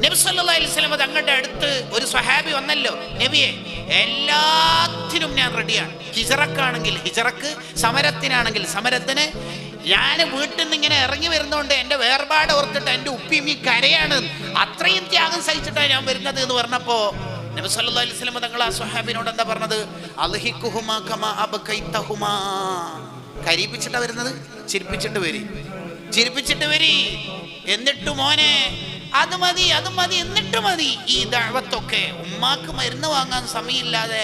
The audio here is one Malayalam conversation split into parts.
നബി സല്ലല്ലാഹു അലൈഹി വസല്ലം തങ്ങളുടെ അടുത്ത് ഒരു സ്വഹാബി വന്നല്ലോ, നബിയെ എല്ലാത്തിനും ഞാൻ റെഡിയാണ്, ഹിജറക്കാണെങ്കിൽ ഹിജറക്ക്, സമരത്തിനാണെങ്കിൽ സമരത്തിന്. ഞാൻ വീട്ടിൽ നിന്ന് ഇങ്ങനെ ഇറങ്ങി വരുന്നതുകൊണ്ട് എൻ്റെ വേർപാട് ഓർത്തിട്ട് എൻ്റെ ഉപ്പിമ്മി കരയാണ്, അത്രയും ത്യാഗം സഹിച്ചിട്ടാണ് ഞാൻ വരുന്നത് എന്ന് പറഞ്ഞപ്പോ നബി സല്ലല്ലാഹു അലൈഹി വസല്ലം തങ്ങൾ ആ സ്വഹാബിനോട് എന്താ പറഞ്ഞത്? അൽഹിഖുഹുമാ കമാ അബ്കൈതഹുമാ. കരീപിച്ചിട്ടാ വരുന്നത്, ചിരിപ്പിച്ചിട്ട് വരി, ചിരിപ്പിച്ചിട്ട് വരി. എന്നിട്ട് മോനെ അത് മതി, അത് മതി, എന്നിട്ട് മതി. ഈ ദഅവത്തൊക്കെ ഉമ്മാക്ക് മരുന്ന് വാങ്ങാൻ സമയമില്ലാതെ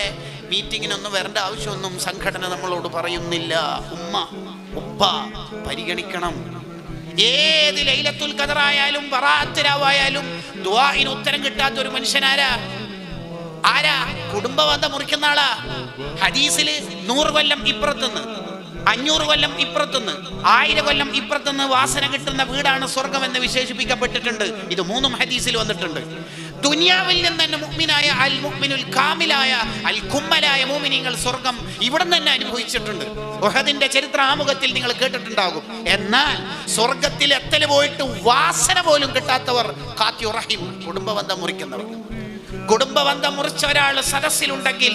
മീറ്റിങ്ങിനൊന്നും വരേണ്ട ആവശ്യമൊന്നും സംഘടന നമ്മളോട് പറയുന്നില്ല. ഉമ്മ ഉപ്പ പരിഗണിക്കണം. ഏത് ലൈലത്തുൽ ഖദർ ആയാലും ബറാഅത്ത് രാവായാലും ദുആഇന് ഉത്തരം കിട്ടാത്ത ഒരു മനുഷ്യനാരാ? ആരാ? കുടുംബബന്ധം മുറിക്കുന്ന ആളാ. ഹദീസിൽ 100 കൊല്ലം ഇപ്പുറത്തുനിന്ന്, 500 കൊല്ലം ഇപ്പുറത്തുനിന്ന്, 1000 കൊല്ലം ഇപ്പുറത്തുനിന്ന് വാസന കിട്ടുന്ന വീടാണ് സ്വർഗം എന്ന് വിശേഷിപ്പിക്കപ്പെട്ടിട്ടുണ്ട്. ഇത് 3 ഹദീസിൽ വന്നിട്ടുണ്ട്. ദുനിയാവിൽ നിന്ന് തന്നെ മുഅ്മിനായ അൽ മുഅ്മിനുൽ കാമിലായ അൽ കുമ്മലായ മുഅ്മിനീങ്ങൾ സ്വർഗം ഇവിടെ തന്നെ അനുഭവിച്ചിട്ടുണ്ട്. ഉഹദിന്റെ ചരിത്ര ആമുഖത്തിൽ നിങ്ങൾ കേട്ടിട്ടുണ്ടാകും. എന്നാൽ സ്വർഗത്തിൽ എത്തൽ പോയിട്ട് വാസന പോലും കിട്ടാത്തവർ ഖാത്തിഉർ റഹീം, കുടുംബബന്ധം മുറിക്കുന്നവർ. കുടുംബബന്ധം മുറിച്ച ഒരാൾ സദസ്സിലുണ്ടെങ്കിൽ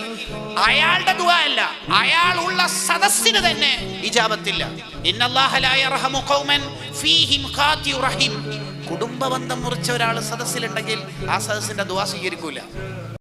അയാളുടെ ദുആ അല്ല, അയാളുള്ള സദസ്സിന് തന്നെ ഇജാബത്തില്ല. ഇന്നല്ലാഹ ലാ യർഹമു ഖൗമൻ ഫീഹിം ഖാത്തിഉർ റഹീം. കുടുംബബന്ധം മുറിച്ച ഒരാൾ സദസ്സിലുണ്ടെങ്കിൽ ആ സദസ്സിന്റെ ദുആ സ്വീകരിക്കൂല.